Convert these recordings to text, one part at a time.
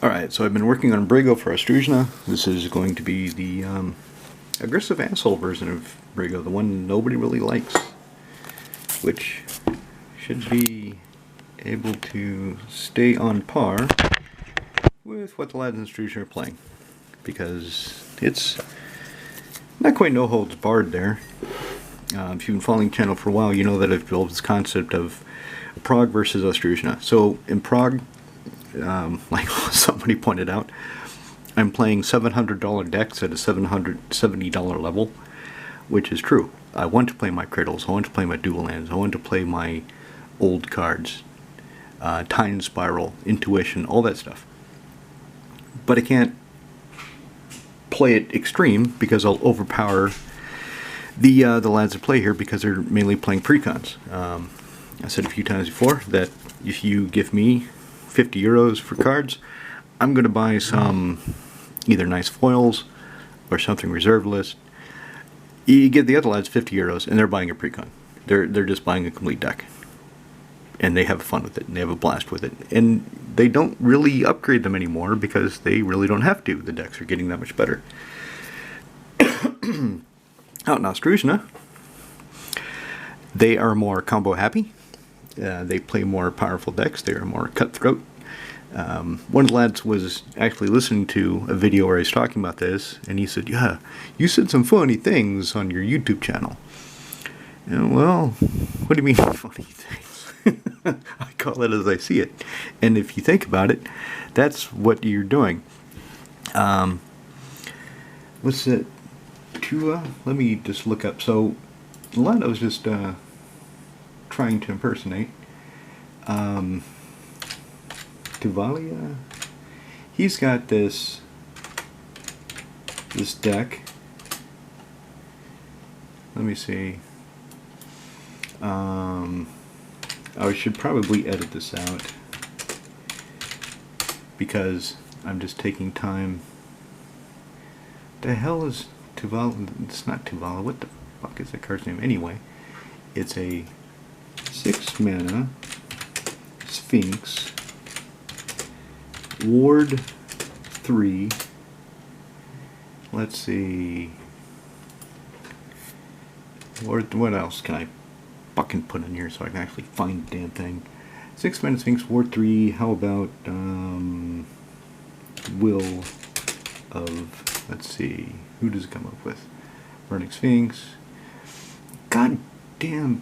Alright, so I've been working on Brago for Astruzna. This is going to be the aggressive asshole version of Brago, the one nobody really likes, which should be able to stay on par with what the lads in Astruzna are playing, because it's not quite no holds barred there. If you've been following the channel for a while, you know that I've built this concept of Prague versus Astruzna. So in Prague, like somebody pointed out, I'm playing $700 decks at a $770 level, which is true. I want to play my Cradles, I want to play my Dual Lands, I want to play my old cards, Time Spiral, Intuition, all that stuff. But I can't play it extreme because I'll overpower the lads that play here, because they're mainly playing precons. I said a few times before that if you give me 50 euros for cards, I'm going to buy some either nice foils or something reserve list. You give the other lads 50 euros and they're buying a precon. They're just buying a complete deck. And they have fun with it, and they have a blast with it. And they don't really upgrade them anymore because they really don't have to. The decks are getting that much better. Out in Astruzna, they are more combo happy. They play more powerful decks. They are more cutthroat. One of the lads was actually listening to a video where I was talking about this, and he said, "Yeah, you said some funny things on your YouTube channel." And, well, what do you mean funny things? I call it as I see it. And if you think about it, that's what you're doing. What's it? Let me just look up. So, the lad I was just trying to impersonate, Tuvalia, he's got this deck. Let me see. I should probably edit this out because I'm just taking time. The hell is Tuvala? It's not Tuvala. What the fuck is that card's name anyway? It's a 6 mana Sphinx, Ward 3. Let's see. What else can I fucking put in here so I can actually find the damn thing? 6 mana Sphinx, Ward 3. How about Will of, let's see, who does it come up with? Burning Sphinx. God damn.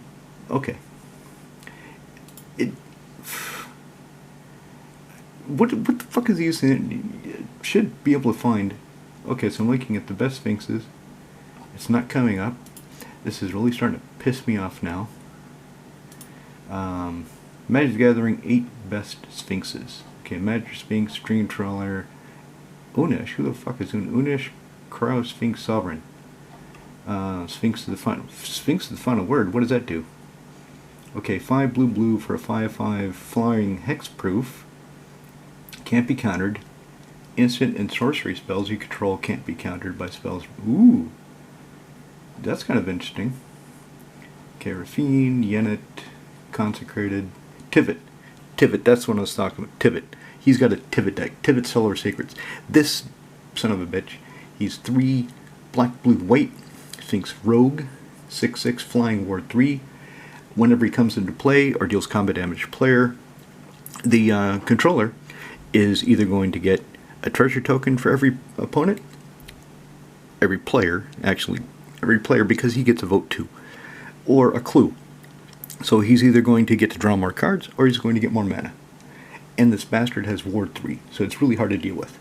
Okay. What the fuck is he using? It should be able to find. Okay, so I'm looking at the best Sphinxes. It's not coming up. This is really starting to piss me off now. Magic Gathering 8 best Sphinxes. Okay, Magic Sphinx, Dream Trawler, Unish. Who the fuck is Unish? Crow Sphinx Sovereign. Sphinx of the final word. What does that do? Okay, 5 blue for a 5/5 flying hexproof. Can't be countered. Instant and sorcery spells you control can't be countered by spells. Ooh, that's kind of interesting. Okay, Rafine, Yennet, Consecrated, Tivit. That's what I was talking about. Tivit. He's got a Tivit deck. Tivit Solar Sacreds. This son of a bitch. He's 3 black, blue, white. Sphinx Rogue, 6/6 flying Ward 3. Whenever he comes into play or deals combat damage to player, the controller is either going to get a treasure token for every opponent, every player, because he gets a vote too, or a clue. So he's either going to get to draw more cards or he's going to get more mana. And this bastard has Ward 3, so it's really hard to deal with.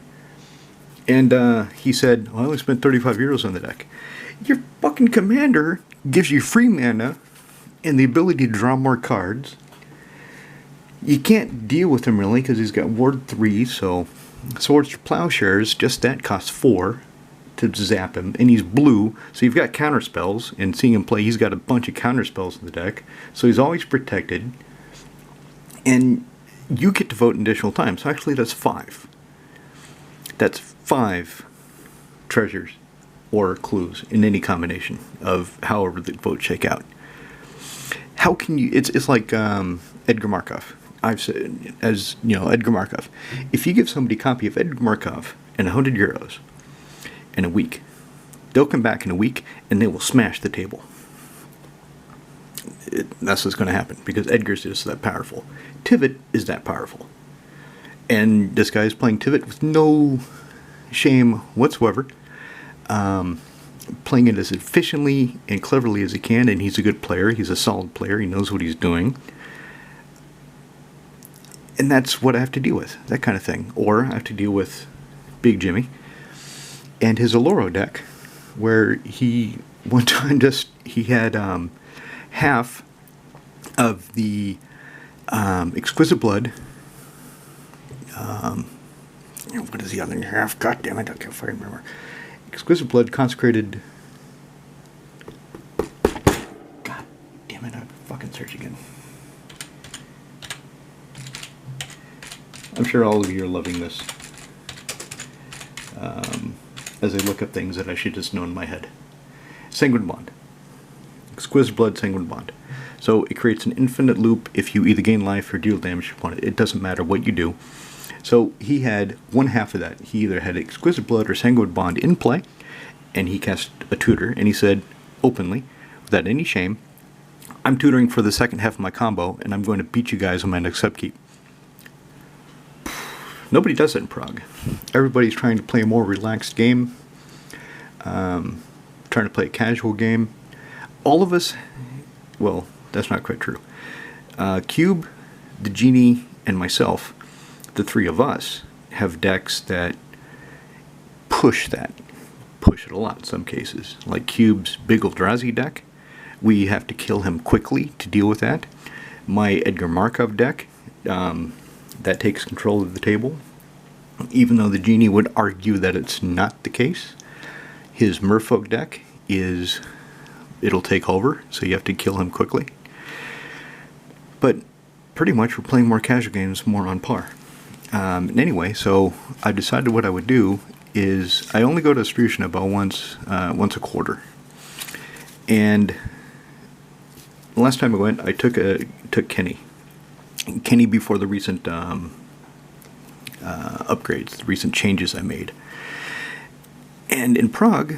And he said, well, I only spent 35 euros on the deck. Your fucking commander gives you free mana and the ability to draw more cards. You can't deal with him really because he's got Ward 3, so Swords to Plowshares, just that costs 4 to zap him, and he's blue, so you've got counter spells, and seeing him play, he's got a bunch of counter spells in the deck, so he's always protected, and you get to vote an additional time, so actually that's 5. That's 5 treasures or clues in any combination of however the votes shake out. How can you, it's like Edgar Markov. I've said, as you know, Edgar Markov. If you give somebody a copy of Edgar Markov and €100 in a week, they'll come back in a week and they will smash the table. That's what's going to happen because Edgar's just that powerful. Tivit is that powerful. And this guy is playing Tivit with no shame whatsoever. Playing it as efficiently and cleverly as he can, and he's a good player. He's a solid player. He knows what he's doing. And that's what I have to deal with, that kind of thing. Or I have to deal with Big Jimmy and his Aloro deck, where he, one time, he had half of the Exquisite Blood. What is the other half? God damn it, I can't fucking remember. Exquisite Blood consecrated. God damn it, I fucking search again. I'm sure all of you are loving this. As I look up things that I should just know in my head. Sanguine Bond. Exquisite Blood, Sanguine Bond. So it creates an infinite loop if you either gain life or deal damage upon it. It doesn't matter what you do. So he had one half of that. He either had Exquisite Blood or Sanguine Bond in play, and he cast a tutor, and he said openly, without any shame, I'm tutoring for the second half of my combo, and I'm going to beat you guys on my next upkeep. Nobody does it in Prague. Everybody's trying to play a more relaxed game, trying to play a casual game. All of us, well, that's not quite true. Cube, the Genie, and myself, the three of us, have decks that push it a lot in some cases. Like Cube's Big Eldrazi deck, we have to kill him quickly to deal with that. My Edgar Markov deck, that takes control of the table, even though the Genie would argue that it's not the case. His Merfolk deck it'll take over, so you have to kill him quickly. But pretty much we're playing more casual games, more on par. Anyway, so I decided what I would do is I only go to Astrution about once a quarter. And the last time I went, I took Kenny before the recent upgrades, the recent changes I made. And in Prague,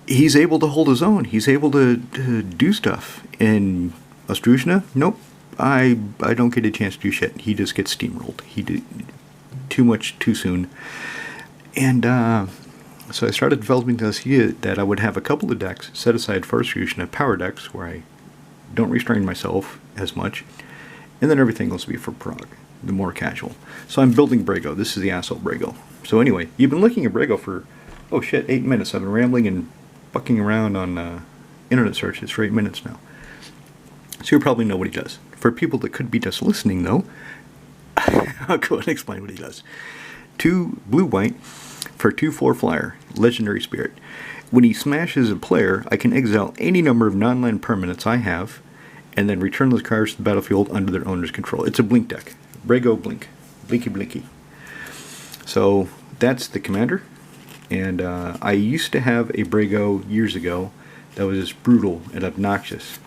he's able to hold his own. He's able to do stuff. In Ostružna, nope. I don't get a chance to do shit. He just gets steamrolled. He did too much too soon. And so I started developing this idea that I would have a couple of decks set aside for Ostružna, power decks, where I don't restrain myself as much. And then everything else will be for Prague, the more casual. So I'm building Brago. This is the asshole Brago. So anyway, you've been looking at Brago for, 8 minutes. I've been rambling and bucking around on internet searches for 8 minutes now. So you probably know what he does. For people that could be just listening, though, I'll go and explain what he does. 2 blue-white for 2/4 flyer, Legendary Spirit. When he smashes a player, I can exile any number of non-land permanents I have, and then return those cards to the battlefield under their owner's control. It's a blink deck. Brago Blink. Blinky Blinky. So that's the commander. And I used to have a Brago years ago that was just brutal and obnoxious.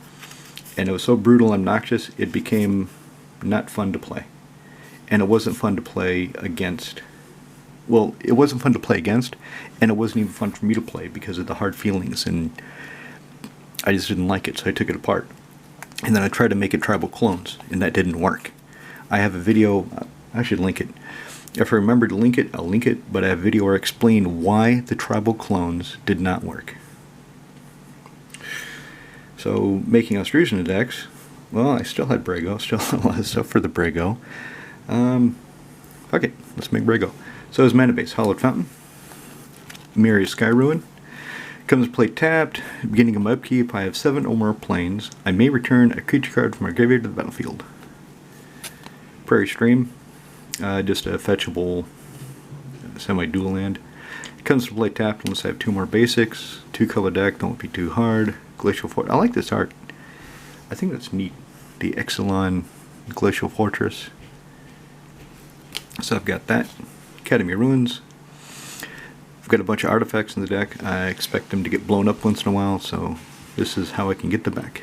And it was so brutal and obnoxious, it became not fun to play. And it wasn't fun to play against. Well, it wasn't fun to play against, and it wasn't even fun for me to play because of the hard feelings, and I just didn't like it, so I took it apart. And then I tried to make it tribal clones, and that didn't work. I have a video, I should link it. If I remember to link it, I'll link it, but I have a video where I explain why the tribal clones did not work. So, making Ostružna decks, well, I still had Brago, still had a lot of stuff for the Brago. Fuck it, let's make Brago. So his mana base, Hallowed Fountain, Myriad Sky Ruin. Comes play tapped. Beginning of my upkeep, I have 7 or more planes. I may return a creature card from my graveyard to the battlefield. Prairie Stream, just a fetchable semi-dual land. Comes to play tapped unless I have 2 more basics. 2-color deck, don't be too hard. Glacial Fort. I like this art. I think that's neat. The Exelon Glacial Fortress. So I've got that. Academy Ruins. I've got a bunch of artifacts in the deck. I expect them to get blown up once in a while, so this is how I can get them back.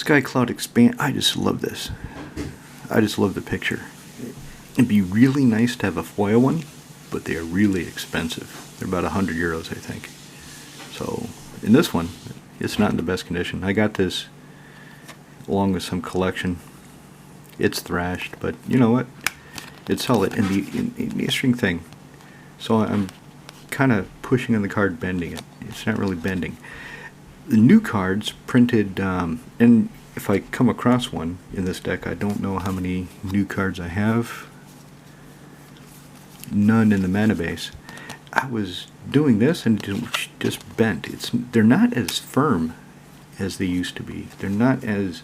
Sky Cloud Expand. I just love this. I just love the picture. It'd be really nice to have a foil one, but they are really expensive. They're about 100 euros, I think. So, in this one, it's not in the best condition. I got this along with some collection. It's thrashed, but you know what? It's solid. And the interesting thing, so I'm kind of pushing on the card, bending it. It's not really bending. The new cards printed, and if I come across one in this deck, I don't know how many new cards I have. None in the mana base. I was doing this and it just bent. They're not as firm as they used to be. They're not as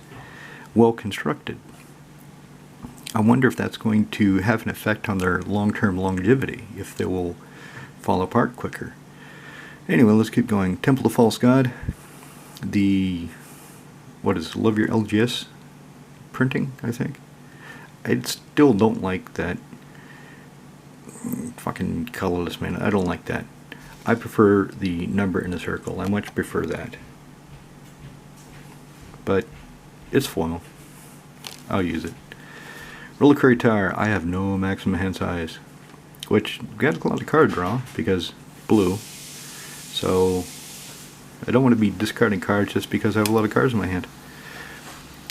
well constructed. I wonder if that's going to have an effect on their long-term longevity, if they will fall apart quicker. Anyway, let's keep going. Temple of False God. What is it? Love Your LGS printing, I think. I still don't like that fucking colorless, man. I don't like that. I prefer the number in a circle. I much prefer that. But it's foil. I'll use it. Reliquary Tower. I have no maximum hand size, which got a lot of card draw because blue. So I don't want to be discarding cards just because I have a lot of cards in my hand.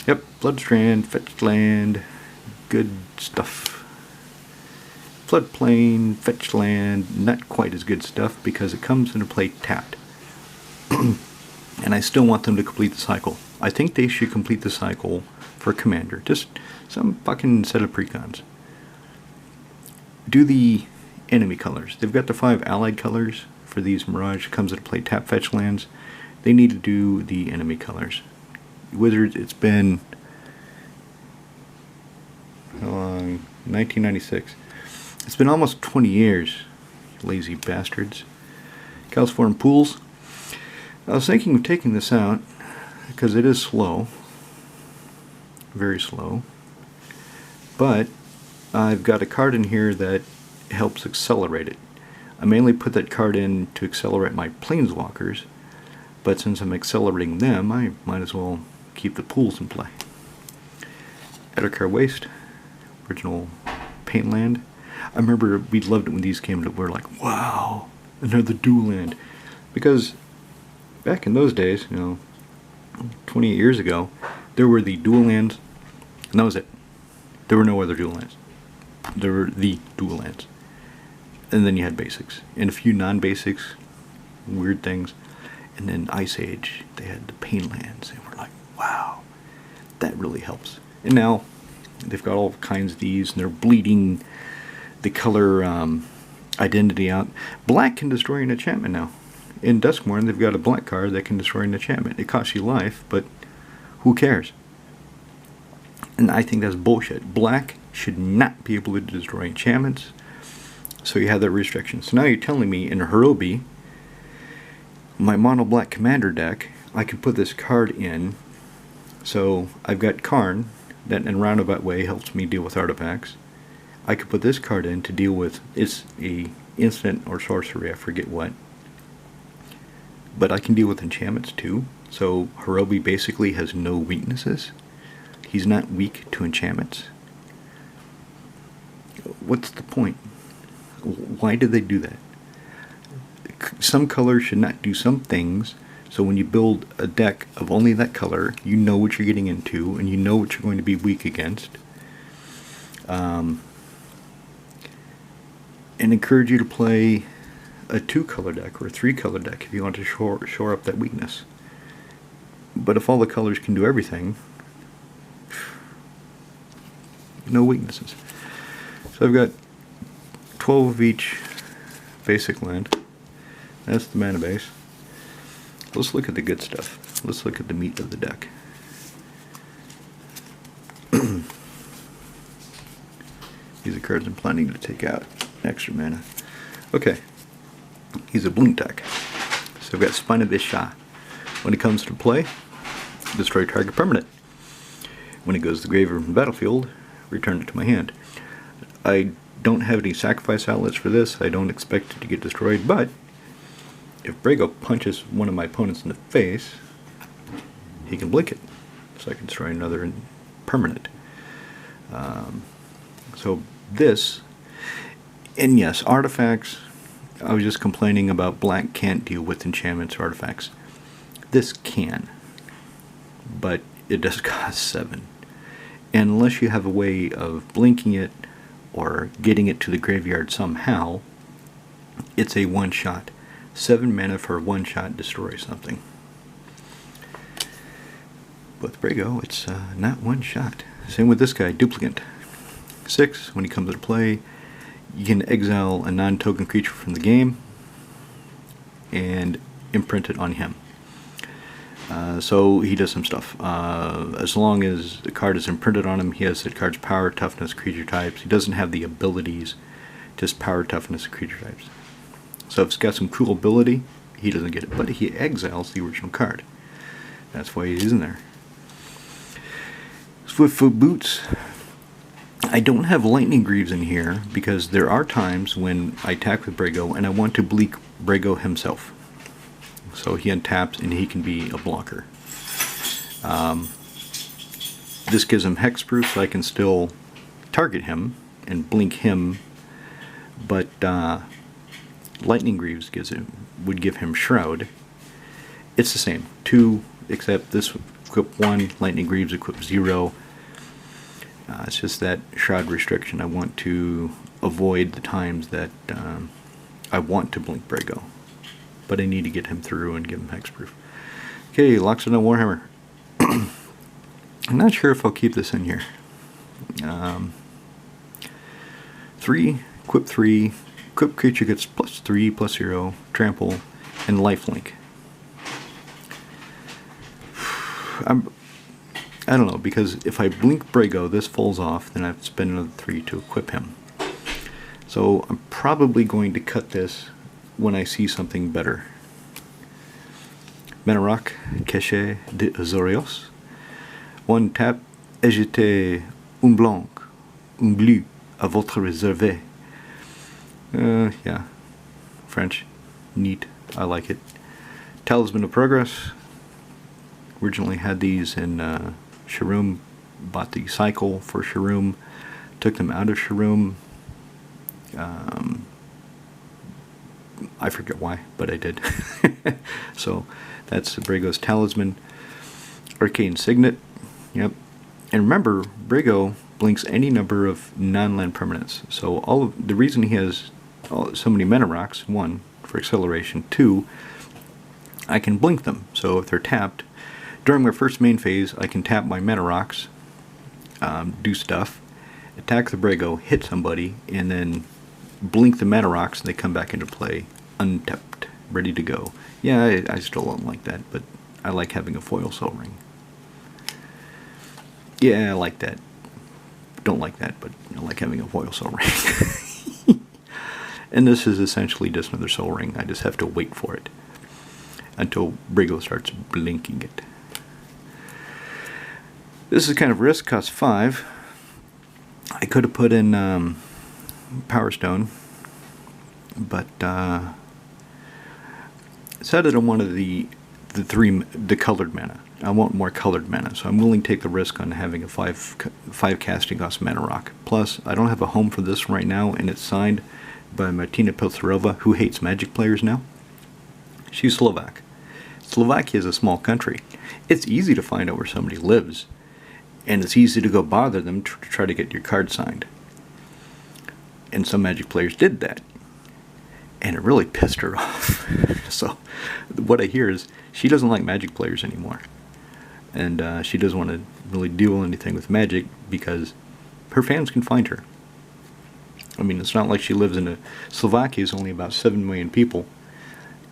Yep, Bloodstrand, fetched land, good stuff. Floodplain, fetched land, not quite as good stuff because it comes into play tapped. And I still want them to complete the cycle. I think they should complete the cycle for Commander. Just some fucking set of precons. Do the enemy colors. They've got the 5 allied colors for these Mirage. Comes into play tap fetch lands. They need to do the enemy colors. Wizards, it's been 1996. It's been almost 20 years, lazy bastards. Californian Pools. I was thinking of taking this out because it is slow, very slow, but I've got a card in here that helps accelerate it. I mainly put that card in to accelerate my Planeswalkers, but since I'm accelerating them, I might as well keep the pools in play. Edokar Waste, original paint land. I remember we loved it when these came. We were like, wow, another dual land. Because back in those days, 28 years ago, there were the dual lands, and that was it. There were no other dual lands. There were the dual lands. And then you had basics. And a few non-basics, weird things. And then Ice Age, they had the paint lands. And we're like, wow, that really helps. And now, they've got all kinds of these, and they're bleeding the color identity out. Black can destroy an enchantment now. In Duskmourn, they've got a black card that can destroy an enchantment. It costs you life, but who cares? And I think that's bullshit. Black should not be able to destroy enchantments, so you have that restriction. So now you're telling me in Hirobi, my mono black commander deck, I can put this card in. So I've got Karn, that in a roundabout way helps me deal with artifacts. I could put this card in to deal with, it's a instant or sorcery, I forget what. But I can deal with enchantments too. So Hirobi basically has no weaknesses. He's not weak to enchantments. What's the point? Why did they do that? Some colors should not do some things, so when you build a deck of only that color, you know what you're getting into, and you know what you're going to be weak against. And encourage you to play a 2-color deck or a 3-color deck if you want to shore up that weakness. But if all the colors can do everything, no weaknesses. So I've got 12 of each basic land. That's the mana base. Let's look at the good stuff. Let's look at the meat of the deck. These are cards I'm planning to take out. Extra mana. Okay. He's a Bloom deck. So I've got Spine of Isha. When it comes to play, destroy target permanent. When it goes to the grave or battlefield, return it to my hand. I don't have any sacrifice outlets for this. I don't expect it to get destroyed, but if Brago punches one of my opponents in the face, he can blink it. so I can destroy another permanent. So this, and yes, artifacts, I was just complaining about black can't deal with enchantments or artifacts. This can, but it does cost 7. And unless you have a way of blinking it or getting it to the graveyard somehow, it's a one-shot. 7 mana for a one-shot destroy something. With Brago, it's not one shot. Same with this guy, Duplicant. 6, when he comes into play, you can exile a non-token creature from the game and imprint it on him. So he does some stuff. As long as the card is imprinted on him, he has the card's power, toughness, creature types. He doesn't have the abilities, just power, toughness, and creature types. So if it's got some cool ability, he doesn't get it. But he exiles the original card. That's why he's in there. Swiftfoot Boots. I don't have Lightning Greaves in here because there are times when I attack with Brago and I want to bleak Brago himself. So he untaps and he can be a blocker. This gives him hexproof, so I can still target him and blink him, but Lightning Greaves would give him Shroud. It's the same, 2, except this equip 1, Lightning Greaves equip 0. It's just that Shroud restriction. I want to avoid the times that I want to blink Brago, but I need to get him through and give him hexproof. Okay, Loxodon Warhammer. I'm not sure if I'll keep this in here. 3, equip 3, equip creature gets +3, +0, trample, and lifelink. I don't know, because if I blink Brago, this falls off, then I have to spend another 3 to equip him. So I'm probably going to cut this when I see something better. Menarok, Cache de Azorios. 1 tap, ajoutez un blanc, un bleu à votre réservé. Yeah, French, neat, I like it. Talisman of Progress. Originally had these in Shroom, bought the cycle for Shroom, took them out of Shroom. I forget why, but I did. So that's Brago's Talisman. Arcane Signet, yep. And remember, Brago blinks any number of non-land permanents. So the reason he has so many mana rocks, 1, for acceleration, 2, I can blink them. So if they're tapped, during my first main phase, I can tap my mana rocks, do stuff, attack the Brago, hit somebody, and then blink the mana rocks, and they come back into play untapped, ready to go. Yeah, I still don't like that, but I like having a foil Soul Ring. Yeah, I like that. Don't like that, but I like having a foil Soul Ring. And this is essentially just another Soul Ring. I just have to wait for it until Brago starts blinking it. This is kind of risk, costs 5. I could have put in Power Stone, but said that I wanted the colored mana. I want more colored mana, so I'm willing to take the risk on having a 5 casting cost mana rock. Plus, I don't have a home for this right now, and it's signed by Martina Pilsarova, who hates Magic players now. She's Slovak. Slovakia is a small country. It's easy to find out where somebody lives, and it's easy to go bother them to try to get your card signed. And some Magic players did that, and it really pissed her off. So what I hear is she doesn't like Magic players anymore, and she doesn't want to really do anything with Magic because her fans can find her. I mean, it's not like she lives in a... Slovakia is only about 7 million people,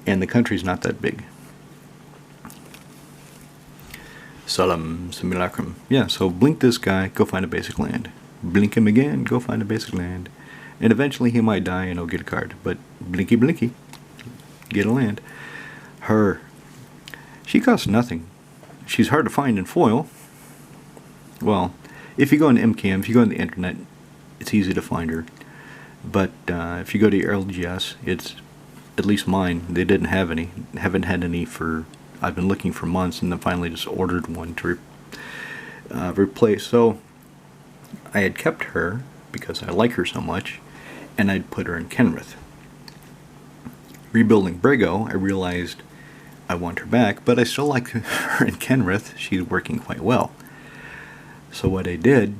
and the country's not that big. Salam Simulacrum. Yeah, so blink this guy, go find a basic land. Blink him again, go find a basic land. And eventually he might die and I'll get a card. But blinky blinky, get a land. Her. She costs nothing. She's hard to find in foil. Well, if you go on MKM, if you go on the internet, it's easy to find her. But if you go to LGS, it's, at least mine, they didn't have any. Haven't had any for... I've been looking for months, and then finally just ordered one replace. So I had kept her because I like her so much, and I'd put her in Kenrith. Rebuilding Brago, I realized I want her back, but I still like her in Kenrith. She's working quite well. So what I did,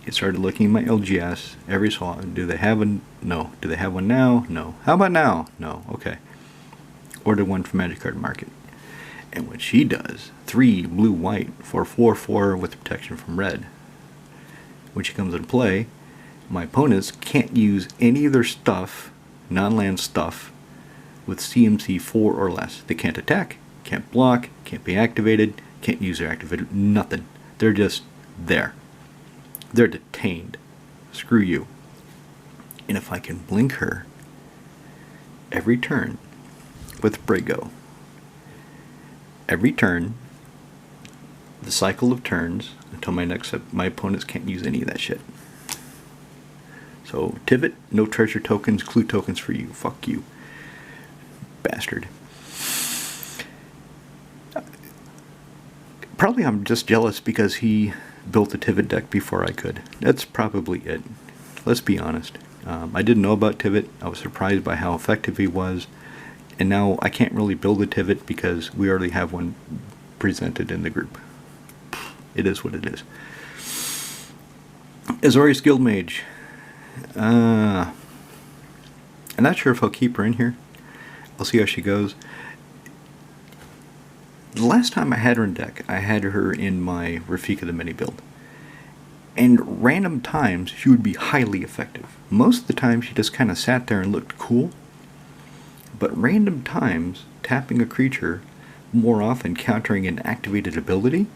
I started looking at my LGS every so often. Do they have one? No. Do they have one now? No. How about now? No. Okay. Ordered one from Magic Card Market. And what she does, 3 blue-white for 4/4 with protection from red. When she comes into play, my opponents can't use any of their stuff, non-land stuff, with CMC 4 or less. They can't attack, can't block, can't be activated, can't use their activator, nothing. They're just there. They're detained. Screw you. And if I can blink her every turn with Brago, every turn, the cycle of turns until my opponents can't use any of that shit. So Tivit, no treasure tokens, clue tokens for you. Fuck you, bastard. Probably I'm just jealous because he built the Tivit deck before I could. That's probably it. Let's be honest. I didn't know about Tivit. I was surprised by how effective he was. And now I can't really build a Tivit because we already have one presented in the group. It is what it is. Azorius Guildmage. I'm not sure if I'll keep her in here. I'll see how she goes. The last time I had her in deck, I had her in my Rafika the Mini build. And random times, she would be highly effective. Most of the time, she just kind of sat there and looked cool. But random times, tapping a creature, more often countering an activated ability,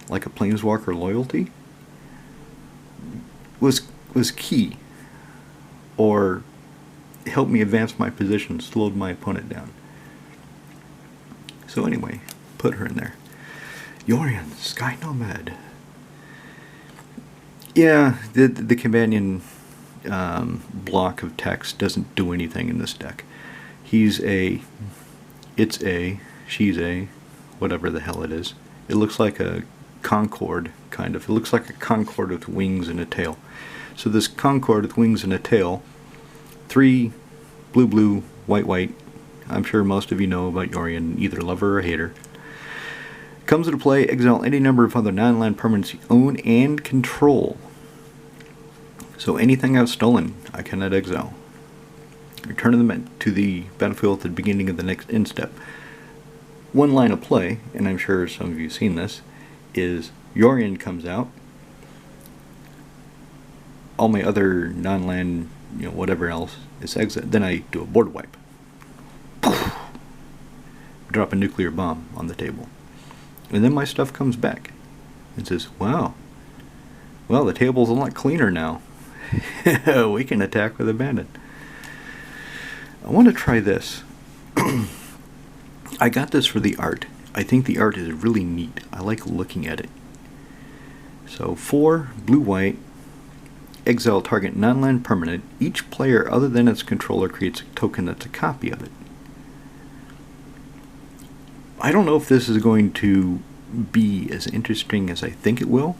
like a Planeswalker Loyalty, was key. Or helped me advance my position, slowed my opponent down. So anyway, put her in there. Yorion, Sky Nomad. Yeah, the companion block of text doesn't do anything in this deck. He's a, it's a, she's a, whatever the hell it is. It looks like a Concorde, kind of. It looks like a Concorde with wings and a tail. So this Concorde with wings and a tail, 3 blue, blue, white, white. I'm sure most of you know about Yorion, either lover or hater. Comes into play, exile any number of other non-land permanents you own and control. So anything I've stolen, I cannot exile. Return them to the battlefield at the beginning of the next end step. One line of play, and I'm sure some of you have seen this, is Yorion comes out. All my other non-land, whatever else, is exile. Then I do a board wipe. Poof! Drop a nuclear bomb on the table. And then my stuff comes back and says, wow, well, the table's a lot cleaner now. We can attack with abandon. I want to try this. I got this for the art. I think the art is really neat. I like looking at it. So 4 blue-white, exile target non-land permanent. Each player other than its controller creates a token that's a copy of it. I don't know if this is going to be as interesting as I think it will.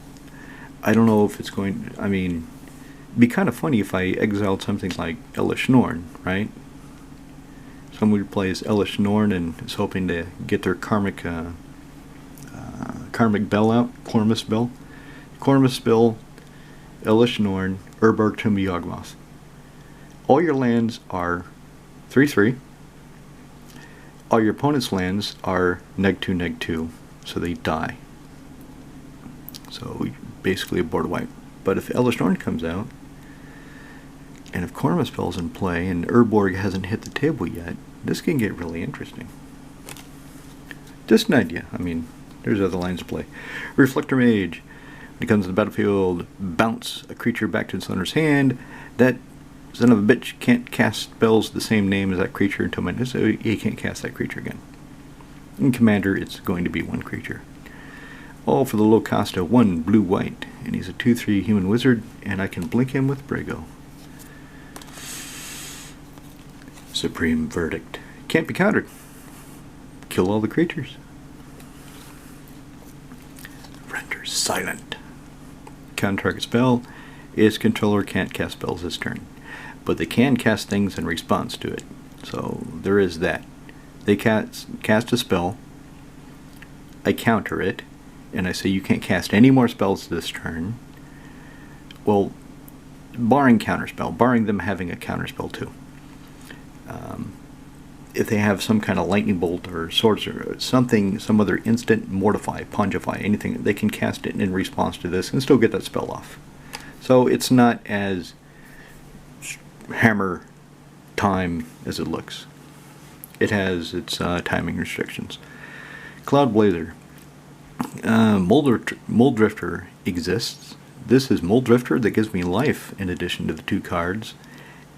I don't know if it's going to, it'd be kind of funny if I exiled something like Elish Norn, right? Someone who plays Elish Norn and is hoping to get their karmic bell out, Cormus Bell. Cormus Bell, Elish Norn, Urborg Tomb of Yawgmoth. All your lands are 3/3. All your opponent's lands are -2/-2, so they die. So basically a board wipe. But if Elish Norn comes out, and if Cormus Bell's in play, and Urborg hasn't hit the table yet, this can get really interesting. Just an idea. There's other lines to play. Reflector Mage. When it comes to the battlefield, bounce a creature back to its owner's hand. That son of a bitch can't cast spells the same name as that creature until so he can't cast that creature again. In Commander, it's going to be 1 creature. All for the low cost of 1 blue-white. And he's a 2/3 human wizard, and I can blink him with Brago. Supreme Verdict. Can't be countered. Kill all the creatures. counter silent. Counter target spell. Its controller can't cast spells this turn, but they can cast things in response to it. So there is that. They cast a spell, I counter it, and I say you can't cast any more spells this turn. Well, barring counterspell, barring them having a counterspell too. If they have some kind of lightning bolt or sorcerer, something, some other instant mortify, pungify, anything, they can cast it in response to this and still get that spell off. So it's not as hammer time as it looks. It has its timing restrictions. Cloud Blazer. Mold Drifter exists. This is Mold Drifter that gives me life in addition to the 2 cards.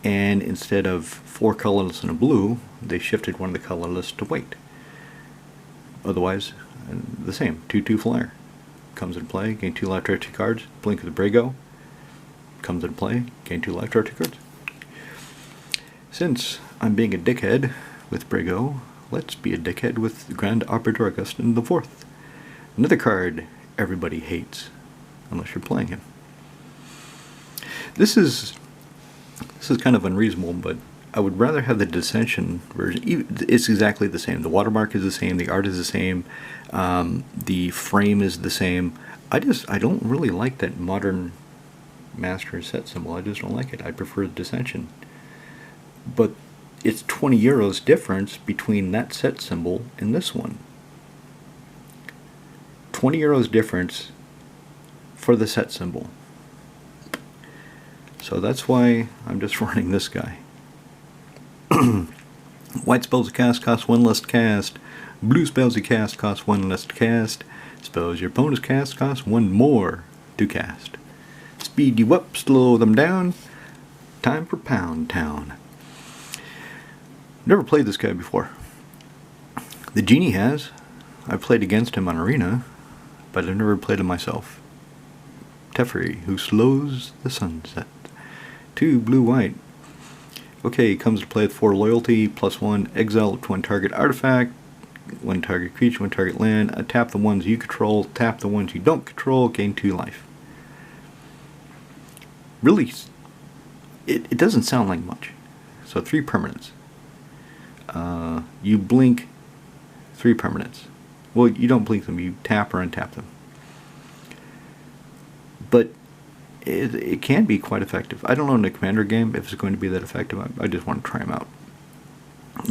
And instead of 4 colorless and a blue, they shifted one of the colorless to white. Otherwise, the same. 2/2 flyer. Comes into play, gain 2 life, draw 2 cards. Blink of the Brago. Comes into play, gain 2 life, draw 2 cards. Since I'm being a dickhead with Brago, let's be a dickhead with the Grand Operator Augustin IV. Another card everybody hates, unless you're playing him. This is kind of unreasonable, but I would rather have the Dissension version. It's exactly the same. The watermark is the same. The art is the same. The frame is the same. I don't really like that modern master set symbol. I just don't like it. I prefer the Dissension. But it's 20 euros difference between that set symbol and this one. 20 euros difference for the set symbol. So that's why I'm just running this guy. White spells you cast cost 1 less to cast. Blue spells you cast cost 1 less to cast. Spells your opponents cast cost 1 more to cast. Speed you up, slow them down. Time for Pound Town. Never played this guy before. The Genie has. I've played against him on Arena, but I've never played him myself. Teferi, who slows the sunset. 2 blue-white. Okay, comes to play with 4 loyalty, +1, exile 1 target artifact, 1 target creature, 1 target land, tap the ones you control, tap the ones you don't control, gain 2 life. Really, it doesn't sound like much. So 3 permanents. You blink 3 permanents. Well, you don't blink them, you tap or untap them. But it can be quite effective. I don't know in a Commander game if it's going to be that effective. I just want to try them out.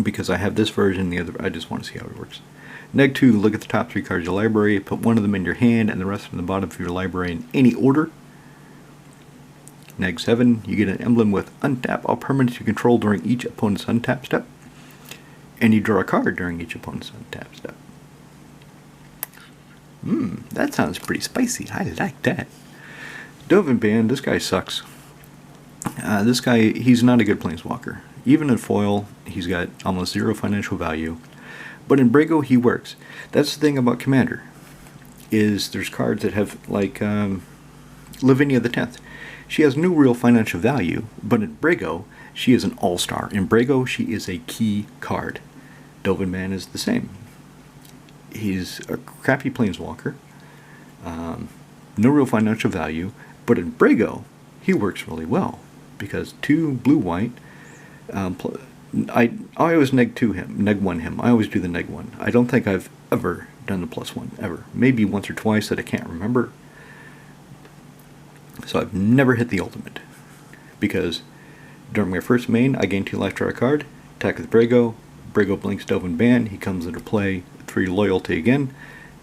Because I have this version, the other, I just want to see how it works. Neg 2, look at the top 3 cards of your library, put 1 of them in your hand and the rest from the bottom of your library in any order. Neg 7, you get an emblem with untap all permanents you control during each opponent's untap step. And you draw a card during each opponent's untap step. That sounds pretty spicy. I like that. Dovin Band, this guy sucks. This guy, he's not a good planeswalker. Even in foil, he's got almost 0 financial value. But in Brago, he works. That's the thing about Commander, is there's cards that have, like, Lavinia the 10th. She has no real financial value, but in Brago, she is an all-star. In Brago, she is a key card. Dovin Man is the same. He's a crappy planeswalker, no real financial value, but in Brago, he works really well, because 2 blue-white, I always neg 1 him. I always do the neg 1. I don't think I've ever done the +1, ever. Maybe once or twice that I can't remember. So I've never hit the ultimate, because during my first main, I gain 2 life, draw a card, attack with Brago, Brago blinks Dovin Ban, he comes into play, 3 loyalty again,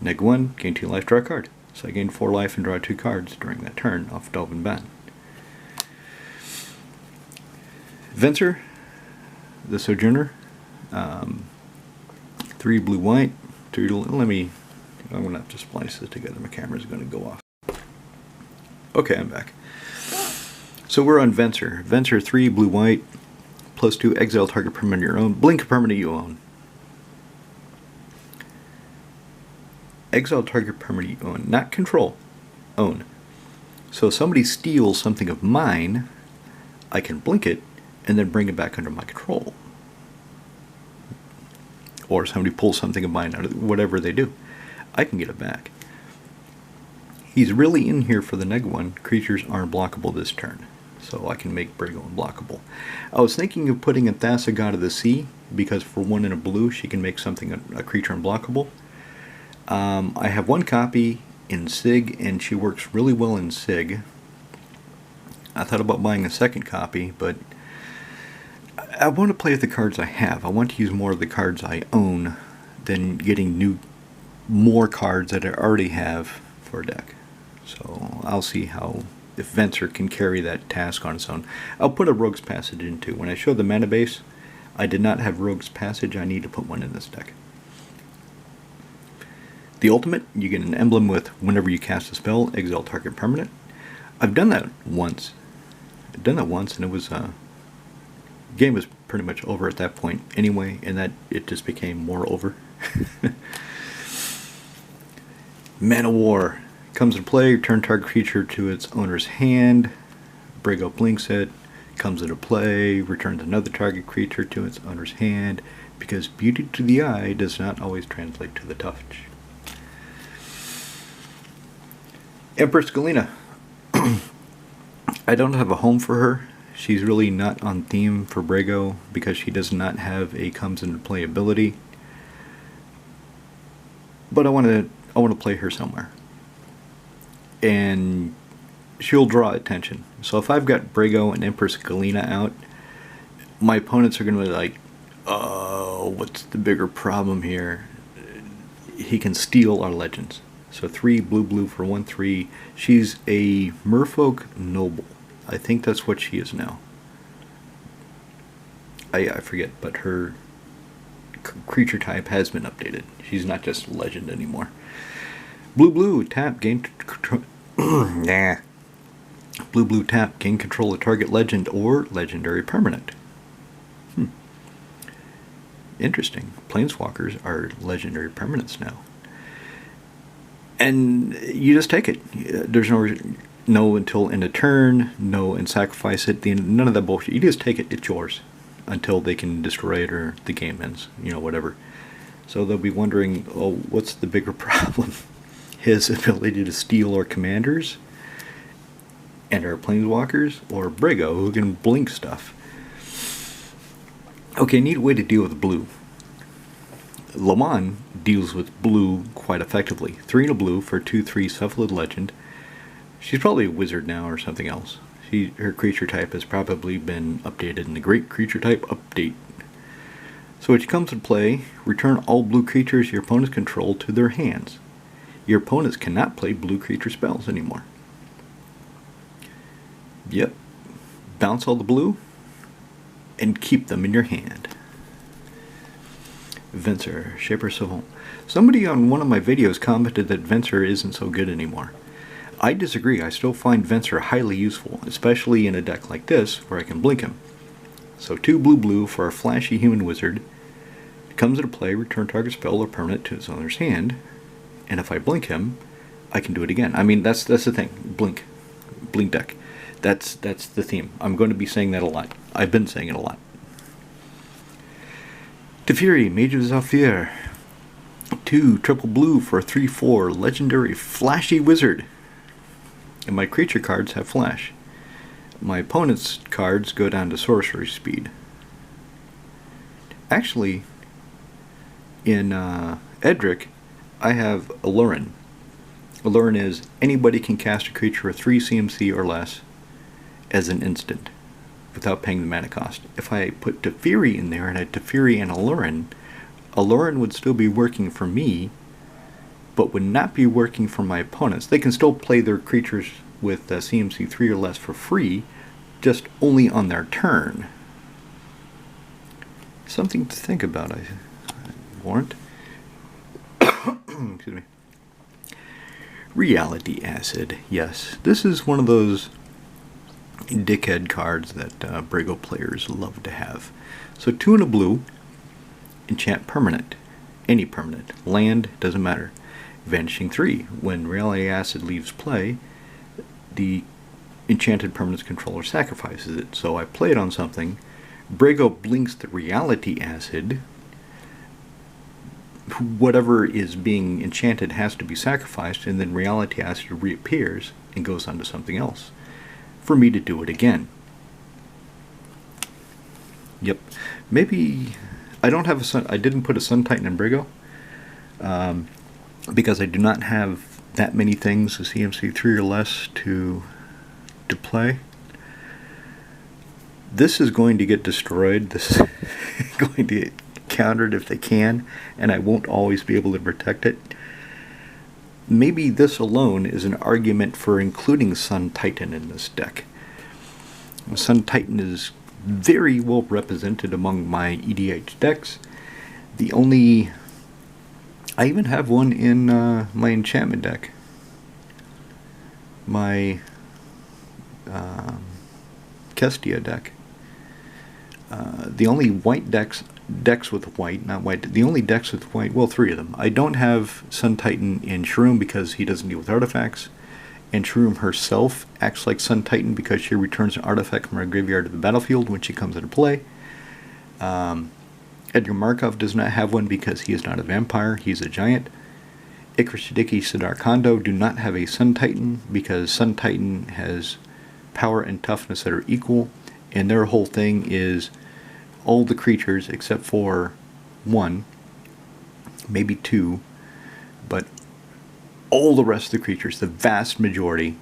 neg 1, gain 2 life, draw a card. So I gain 4 life and draw 2 cards during that turn off Dovin Ban. Venser, the Sojourner, 3 blue-white, 2, I'm going to have to splice this together, my camera's going to go off. Okay, I'm back. So we're on Venser. Venser 3 blue-white, +2, exile target permanent you own, blink a permanent you own. Exile target permanent you own, not control, own. So if somebody steals something of mine, I can blink it and then bring it back under my control. Or somebody pulls something of mine out of whatever they do, I can get it back. He's really in here for the neg one. Creatures aren't blockable this turn, so I can make Brago unblockable. I was thinking of putting a Thassa, God of the Sea, because for 1 and a blue, she can make something a creature unblockable. I have 1 copy in Sig, and she works really well in Sig. I thought about buying a 2nd copy, but I want to play with the cards I have. I want to use more of the cards I own than getting more cards that I already have for a deck. So I'll see if Venser can carry that task on its own. I'll put a Rogue's Passage in too. When I showed the mana base, I did not have Rogue's Passage. I need to put one in this deck. The ultimate, you get an emblem with whenever you cast a spell, exile target permanent. I've done that once. And it was game was pretty much over at that point anyway, and that it just became more over. Mana War comes into play, return target creature to its owner's hand. Brago blinks it, comes into play, returns another target creature to its owner's hand, because beauty to the eye does not always translate to the touch. Empress Galena. I don't have a home for her. She's really not on theme for Brago because she does not have a comes into play ability. But I want to play her somewhere, and she'll draw attention. So if I've got Brago and Empress Galena out, my opponents are going to be like, "Oh, what's the bigger problem here? He can steal our legends." So 3 blue for 1/3. She's a Merfolk Noble. I think that's what she is now. I forget, but her creature type has been updated. She's not just legend anymore. Blue tap, gain control. Nah. Blue tap, gain control of target legend or legendary permanent. Interesting. Planeswalkers are legendary permanents now. And you just take it. There's no until end of turn, no and sacrifice it. None of that bullshit. You just take it. It's yours until they can destroy it or the game ends. Whatever. So they'll be wondering, oh, what's the bigger problem? His ability to steal our commanders and our planeswalkers, or Brago, who can blink stuff. Okay, neat way to deal with blue. Lamon deals with blue quite effectively. 3 and a blue for 2/3 Cephalid Legend. She's probably a wizard now or something else. Her creature type has probably been updated in the Great Creature Type Update. So when she comes into play, return all blue creatures your opponents control to their hands. Your opponents cannot play blue creature spells anymore. Yep. Bounce all the blue and keep them in your hand. Venser, Shaper Savant. Somebody on one of my videos commented that Venser isn't so good anymore. I disagree. I still find Venser highly useful, especially in a deck like this where I can blink him. So 2 blue for a flashy human wizard. It comes into play, return target spell or permanent to its owner's hand, and if I blink him, I can do it again. I mean, that's the thing. Blink deck. That's the theme. I'm going to be saying that a lot. I've been saying it a lot. Teferi, Mage of Zhalfir. 2 triple blue for a 3/4 legendary flashy wizard. And my creature cards have flash. My opponent's cards go down to sorcery speed. Actually, in Edric, I have Allurin. Allurin is anybody can cast a creature with 3 CMC or less as an instant without paying the mana cost. If I put Teferi in there and I had Teferi and Allurin, Allurin would still be working for me, but would not be working for my opponents. They can still play their creatures with CMC 3 or less for free, just only on their turn. Something to think about, I warrant. Excuse me. Reality Acid. Yes, this is one of those dickhead cards that Brago players love to have. So 2 and a blue, enchant permanent. Any permanent. Land, doesn't matter. Vanishing 3. When Reality Acid leaves play, the enchanted permanent's controller sacrifices it. So I play it on something. Brago blinks the Reality Acid, whatever is being enchanted has to be sacrificed, and then reality acid reappears and goes on to something else for me to do it again. Yep. Maybe I don't have a sun. I didn't put a Sun Titan in Brago because I do not have that many things, a CMC 3 or less, to play. This is going to get destroyed. This is going to get countered if they can, and I won't always be able to protect it. Maybe this alone is an argument for including Sun Titan in this deck. Sun Titan is very well represented among my EDH decks. The only... I even have one in my enchantment deck. My Kestia deck. The only white decks with white, not white, the only decks with white, well, 3 of them. I don't have Sun Titan in Shroom because he doesn't deal with artifacts, and Shroom herself acts like Sun Titan because she returns an artifact from her graveyard to the battlefield when she comes into play. Edgar Markov does not have one because he is not a vampire, he's a giant. Icarus Shidiki, Sidar Kondo do not have a Sun Titan because Sun Titan has power and toughness that are equal, and their whole thing is all the creatures except for 1, maybe 2, but all the rest of the creatures, the vast majority,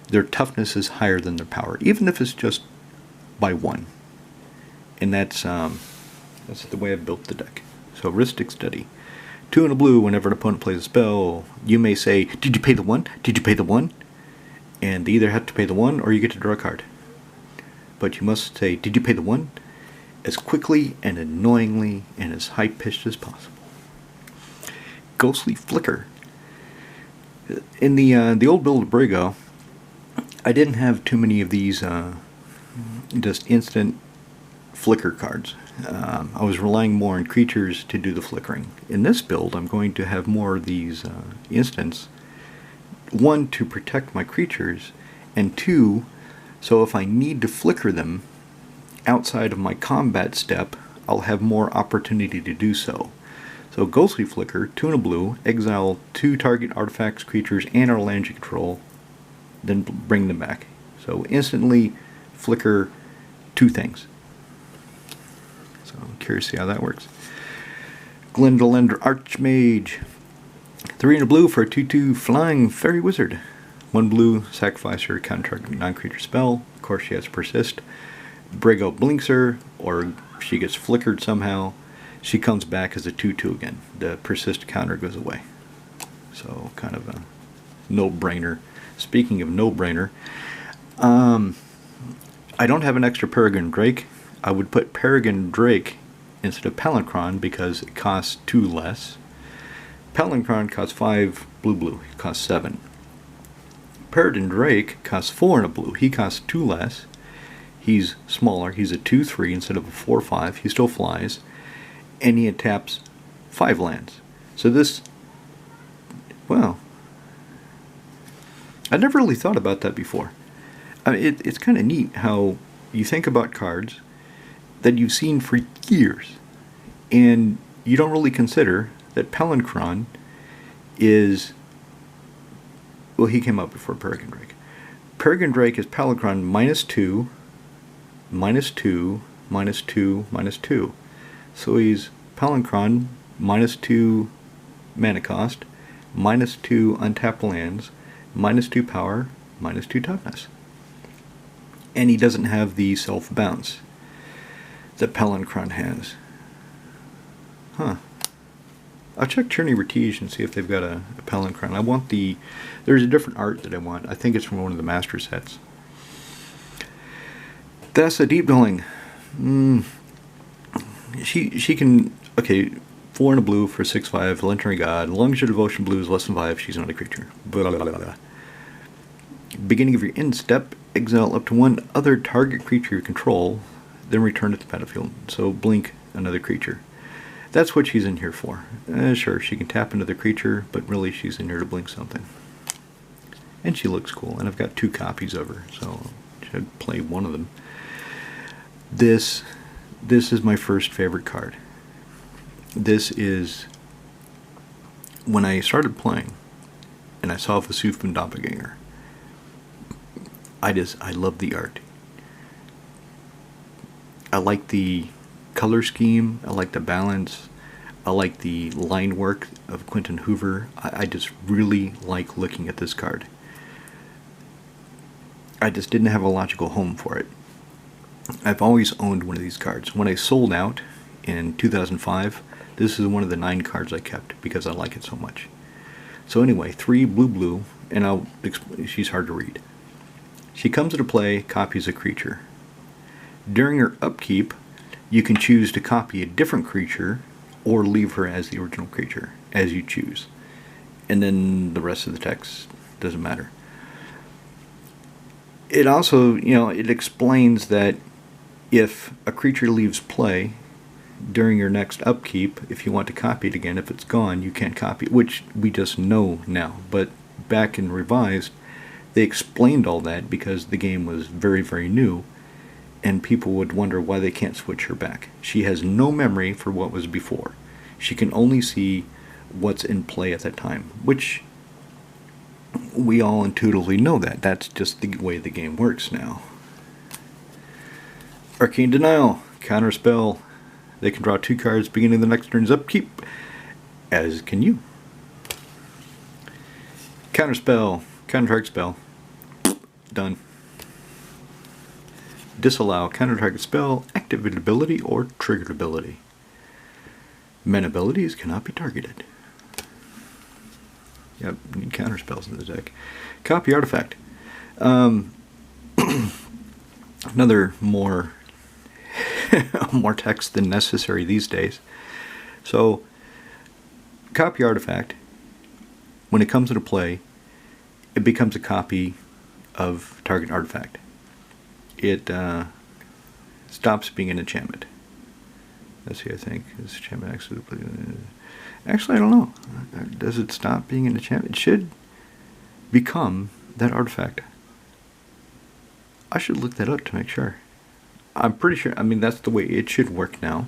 their toughness is higher than their power, even if it's just by 1. And that's the way I've built the deck. So Ristic Study. 2 and a blue, whenever an opponent plays a spell, you may say, did you pay the 1? Did you pay the 1? And they either have to pay the 1 or you get to draw a card. But you must say, did you pay the 1? As quickly and annoyingly and as high-pitched as possible. Ghostly Flicker. In the old build of Brago, I didn't have too many of these just instant flicker cards. I was relying more on creatures to do the flickering. In this build, I'm going to have more of these instants. 1, to protect my creatures, and 2, so if I need to flicker them outside of my combat step, I'll have more opportunity to do so. So Ghostly Flicker, 2 and a blue, exile 2 target artifacts, creatures, and our land you control, then bring them back. So instantly flicker 2 things. So I'm curious to see how that works. Glendolender Archmage, 3 and a blue for a 2/2 flying fairy wizard. 1 blue, sacrifice her, counter target non-creature spell. Of course she has persist. Brago blinks her, or she gets flickered somehow. She comes back as a 2/2 again. The persist counter goes away. So kind of a no-brainer. Speaking of no-brainer, I don't have an extra Peregrine Drake. I would put Peregrine Drake instead of Palinchron because it costs 2 less. Palinchron costs 5 blue. It costs 7. Peregrine Drake costs 4 and a blue. He costs 2 less. He's smaller. He's a 2/3 instead of a 4/5. He still flies. And he taps 5 lands. So this, well, I never really thought about that before. It's kind of neat how you think about cards that you've seen for years, and you don't really consider that Palinchron is, well, he came out before Peregrine Drake. Peregrine Drake is Palinchron -2, -2, -2, -2. So he's Palinchron -2 mana cost, -2 untapped lands, -2 power, -2 toughness. And he doesn't have the self-bounce that Palinchron has. Huh. I'll check Cherney Retige and see if they've got a Palinchron. I want there's a different art that I want. I think it's from one of the master sets. That's a deep dwelling. She can, okay, 4 and a blue for 6/5, Legendary God. As long as your devotion blue is less than 5, she's not a creature. Blah, blah, blah, blah. Beginning of your end step, exile up to 1 other target creature you control, then return it to the battlefield. So blink another creature. That's what she's in here for. Sure, she can tap another creature, but really she's in here to blink something. And she looks cool, and I've got 2 copies of her, so I should play one of them. This is my first favorite card. This is when I started playing, and I saw Vasuf and Doppelganger, I love the art. I like the color scheme. I like the balance. I like the line work of Quentin Hoover. I just really like looking at this card. I just didn't have a logical home for it. I've always owned one of these cards. When I sold out in 2005, this is one of the 9 cards I kept because I like it so much. So anyway, 3 blue, and she's hard to read. She comes into play, copies a creature. During her upkeep, you can choose to copy a different creature or leave her as the original creature, as you choose. And then the rest of the text doesn't matter. It also, it explains that if a creature leaves play during your next upkeep, if you want to copy it again, if it's gone, you can't copy it, which we just know now. But back in Revised, they explained all that because the game was very, very new, and people would wonder why they can't switch her back. She has no memory for what was before. She can only see what's in play at that time, which we all intuitively know that. That's just the way the game works now. Arcane Denial, counterspell. They can draw 2 cards beginning the next turn's upkeep, as can you. Counterspell, counter-target spell. Done. Disallow counter-target spell, activate ability, or triggered ability. Men abilities cannot be targeted. Yep, need counter spells in the deck. Copy artifact. Another more more text than necessary these days. So, copy artifact, when it comes into play, it becomes a copy of target artifact. It stops being an enchantment. Let's see, I think. This enchantment actually, I don't know. Does it stop being an enchantment? It should become that artifact. I should look that up to make sure. I'm pretty sure, that's the way it should work now,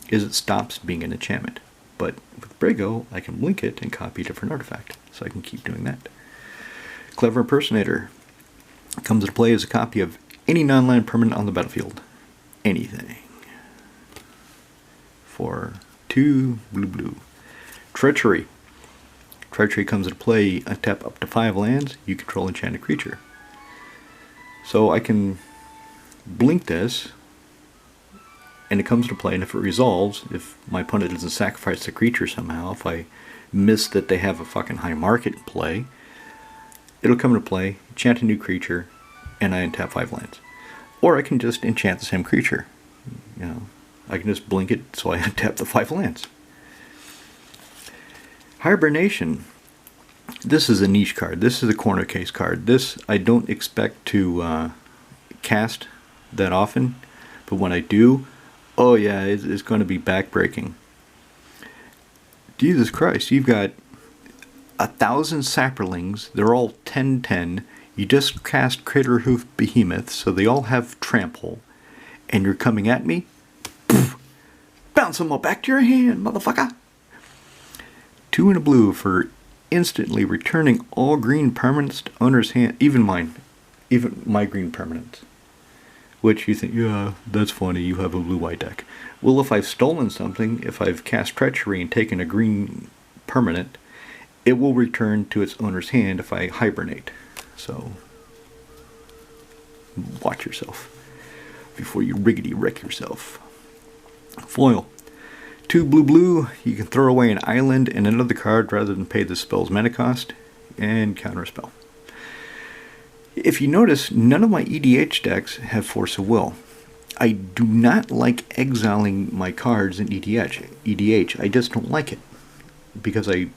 is it stops being an enchantment. But with Brago, I can link it and copy a different artifact. So I can keep doing that. Clever Impersonator comes into play as a copy of any non-land permanent on the battlefield. Anything. For 2 blue. Treachery. Treachery comes into play, untap up to 5 lands, you control enchanted creature. So I can blink this, and it comes into play, and if it resolves, if my opponent doesn't sacrifice the creature somehow, if I miss that they have a fucking high market in play, it'll come into play, enchant a new creature, and I untap 5 lands. Or I can just enchant the same creature. I can just blink it so I untap the 5 lands. Hibernation. This is a niche card. This is a corner case card. This I don't expect to cast that often, but when I do, oh yeah, it's going to be backbreaking. Jesus Christ, you've got 1,000 saplings. They're all 10/10. You just cast Craterhoof Behemoth, so they all have trample, and you're coming at me? Poof, bounce them all back to your hand, motherfucker! 2 and a blue for instantly returning all green permanents to owner's hand, even my green permanents. Which you think, yeah, that's funny, you have a blue-white deck. Well, if I've stolen something, if I've cast Treachery and taken a green permanent, it will return to its owner's hand if I hibernate. So, watch yourself before you riggedy wreck yourself. Foil. 2 blue, you can throw away an island and another card rather than pay the spell's mana cost, and counter a spell. If you notice, none of my EDH decks have Force of Will. I do not like exiling my cards in EDH. I just don't like it. Because I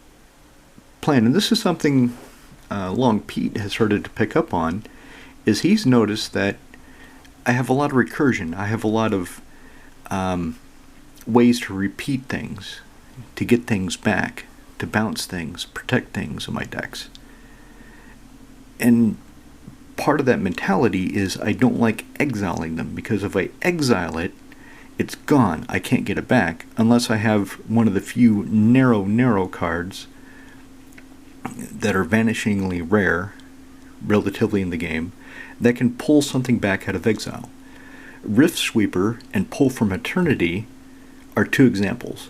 plan, and this is something Long Pete has started to pick up on, is he's noticed that I have a lot of recursion. I have a lot of ways to repeat things, to get things back, to bounce things, protect things in my decks. And part of that mentality is I don't like exiling them, because if I exile it, it's gone. I can't get it back unless I have one of the few narrow cards that are vanishingly rare, relatively in the game, that can pull something back out of exile. Rift Sweeper and Pull from Eternity are two examples.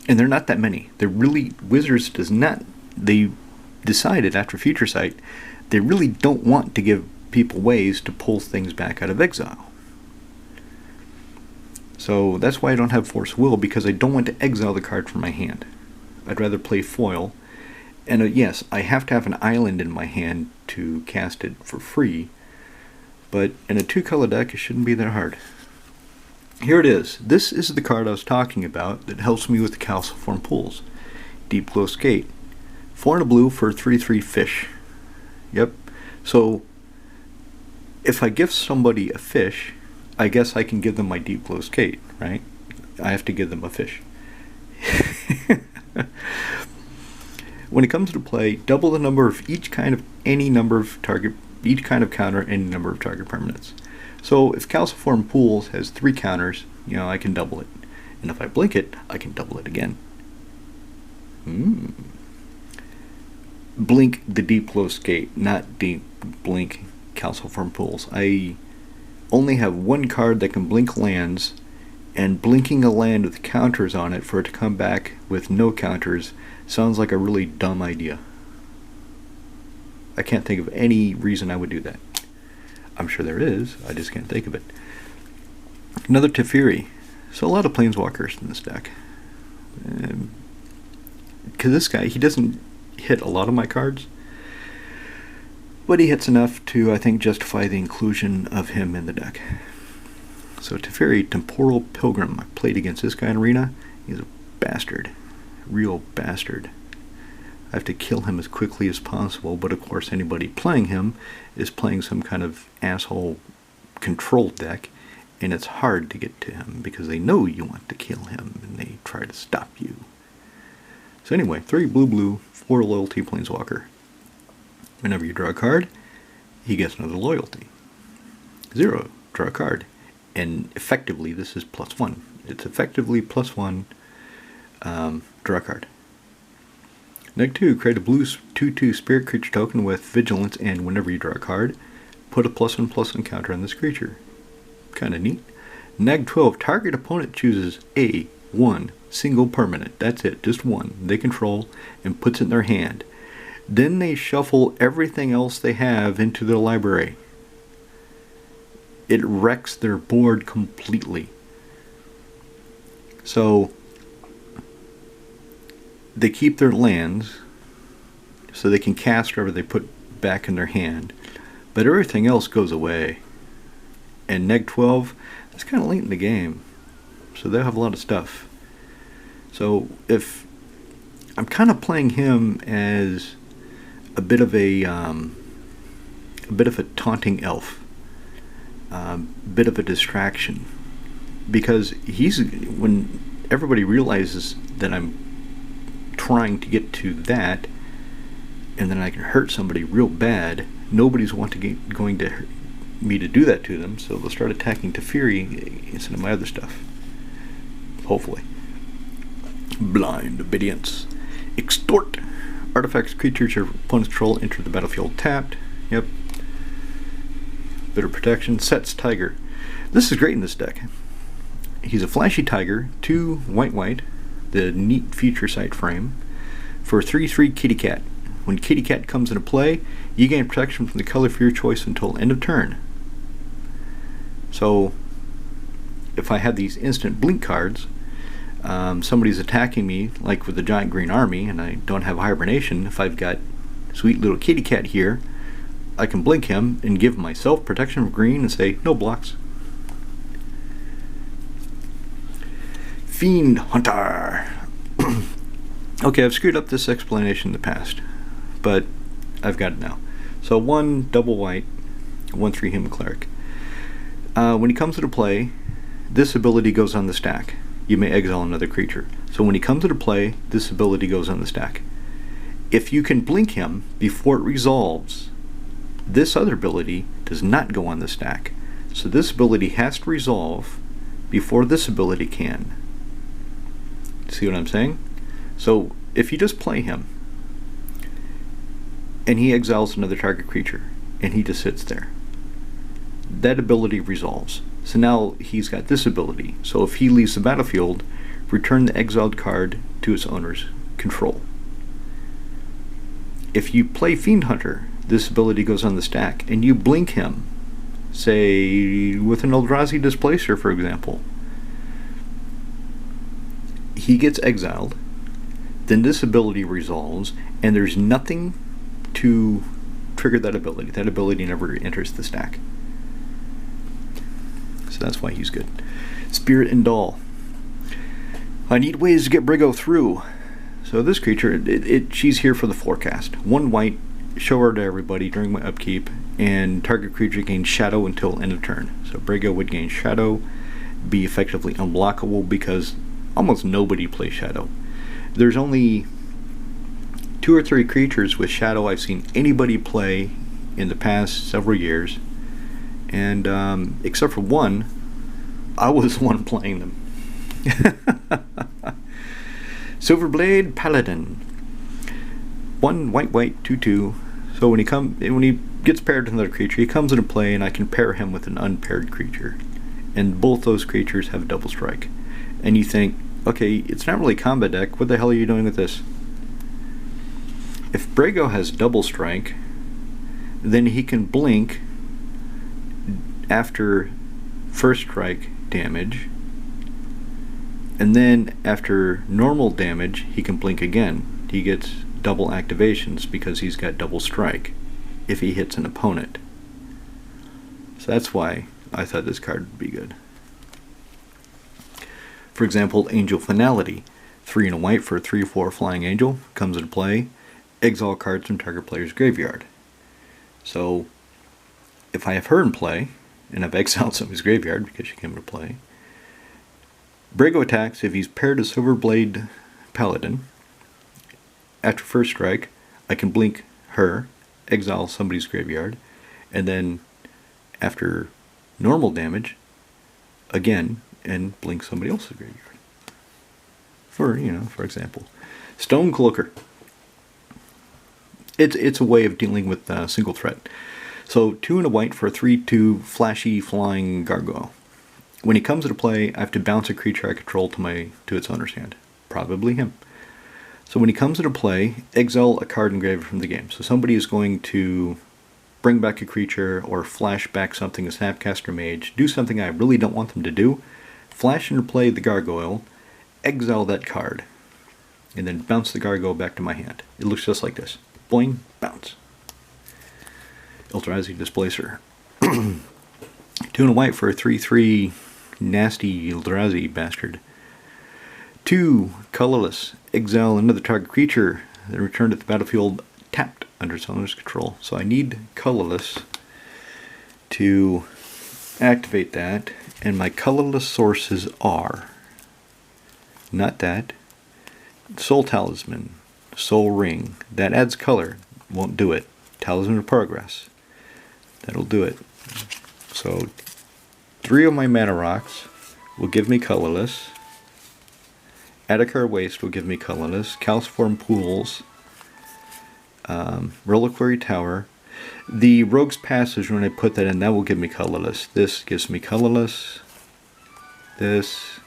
And they're not that many. They're really, Wizards does not, they decided after Future Sight, they really don't want to give people ways to pull things back out of exile. So that's why I don't have Force Will, because I don't want to exile the card from my hand. I'd rather play foil. And yes, I have to have an island in my hand to cast it for free, but in a 2-color deck it shouldn't be that hard. Here it is. This is the card I was talking about that helps me with the calciform pools. Deep Glow Skate. 4 and a blue for a 3/3 fish. Yep. So if I give somebody a fish, I guess I can give them my Deep Glow Skate, right? I have to give them a fish. When it comes to play, double the number of each kind of any number of target, each kind of counter, any number of target permanents. So if Calciform Pools has 3 counters, I can double it. And if I blink it, I can double it again. Blink the Deep Glow Skate, not blink Calciform Pools. I only have 1 card that can blink lands, and blinking a land with counters on it for it to come back with no counters sounds like a really dumb idea. I can't think of any reason I would do that. I'm sure there is, I just can't think of it. Another Teferi. So a lot of Planeswalkers in this deck. Because this guy, he doesn't hit a lot of my cards, but he hits enough to, I think, justify the inclusion of him in the deck. So Teferi, Temporal Pilgrim. I played against this guy in Arena. He's a bastard. Real bastard. I have to kill him as quickly as possible, but of course anybody playing him is playing some kind of asshole control deck, and it's hard to get to him because they know you want to kill him and they try to stop you. So anyway, 3 blue, 4 loyalty Planeswalker. Whenever you draw a card, he gets another loyalty. 0, draw a card. And effectively, this is +1. It's effectively +1, draw a card. Neg 2, create a blue 2/2 spirit creature token with vigilance, and whenever you draw a card, put a +1/+1 counter on this creature. Kinda neat. Neg 12, target opponent chooses a 1 single permanent. That's it, just 1 they control, and puts it in their hand. Then they shuffle everything else they have into their library. It wrecks their board completely. So they keep their lands so they can cast whatever they put back in their hand, but everything else goes away. And Neg 12, it's kind of late in the game, so they'll have a lot of stuff. So if I'm kind of playing him as a bit of a taunting elf, bit of a distraction, because when everybody realizes that I'm trying to get to that, and then I can hurt somebody real bad, nobody's going to hurt me to do that to them, so they'll start attacking Teferi instead of my other stuff. Hopefully. Blind Obedience. Extort. Artifacts, creatures your opponent's control enter the battlefield tapped. Yep. Bitter Protection. Sets Tiger. This is great in this deck. He's a flashy tiger, 2 white, the neat Future Sight frame, for 3/3 Kitty Cat. When Kitty Cat comes into play, you gain protection from the color of your choice until end of turn. So, if I had these instant blink cards, somebody's attacking me, like with the giant green army, and I don't have hibernation, if I've got sweet little Kitty Cat here, I can blink him and give myself protection from green and say, no blocks. Fiend Hunter. Okay, I've screwed up this explanation in the past, but I've got it now. So 1 double white, 1/3 Human Cleric. When he comes into play, this ability goes on the stack. You may exile another creature. So when he comes into play, this ability goes on the stack. If you can blink him before it resolves, this other ability does not go on the stack. So this ability has to resolve before this ability can. See what I'm saying? So if you just play him, and he exiles another target creature, and he just sits there. That ability resolves. So now he's got this ability. So if he leaves the battlefield, return the exiled card to its owner's control. If you play Fiend Hunter, this ability goes on the stack, and you blink him, say with an Eldrazi Displacer, for example. He gets exiled, then this ability resolves, and there's nothing to trigger that ability. That ability never enters the stack. So that's why he's good. Spirit and Doll. I need ways to get Brago through. So this creature, she's here for the forecast. 1 white, show her to everybody during my upkeep, and target creature gains Shadow until end of turn. So Brago would gain Shadow, be effectively unblockable because almost nobody plays Shadow. There's only 2 or 3 creatures with Shadow I've seen anybody play in the past several years, and except for one, I was the one playing them. Silverblade Paladin. 1 white 2/2. So when he gets paired to another creature, he comes into play, and I can pair him with an unpaired creature, and both those creatures have double strike. And you think, okay, it's not really combat deck. What the hell are you doing with this? If Brago has double strike, then he can blink after first strike damage, and then after normal damage he can blink again. He gets double activations because he's got double strike if he hits an opponent. So that's why I thought this card would be good. For example, Angel Finality. 3 and a white for a 3/4 flying angel. Comes into play. Exile cards from target player's graveyard. So if I have her in play, and I've exiled somebody's graveyard because she came into play, Brago attacks if he's paired to Silverblade Paladin. After first strike, I can blink her, exile somebody's graveyard, and then after normal damage, again, and blink somebody else's graveyard. For example, Stone Cloaker. It's a way of dealing with single threat. So 2 and a white for a 3/2 flashy flying gargoyle. When he comes into play, I have to bounce a creature I control to its owner's hand. Probably him. So when he comes into play, exile a card engraved from the game. So somebody is going to bring back a creature or flash back something, a Snapcaster Mage, do something I really don't want them to do, flash into play the gargoyle, exile that card, and then bounce the gargoyle back to my hand. It looks just like this. Boing, bounce. Eldrazi Displacer. 2 and a white for a 3/3 nasty Eldrazi bastard. 2 colorless. Exile another target creature, then return to the battlefield tapped under its owner's control. So I need colorless to activate that, and my colorless sources are not that. Soul Talisman, Soul Ring. That adds color. Won't do it. Talisman of Progress. That'll do it. So 3 of my mana rocks will give me colorless. Adakar Waste will give me colorless. Calciform Pools. Reliquary Tower. The Rogue's Passage, when I put that in, that will give me colorless. This gives me colorless. This.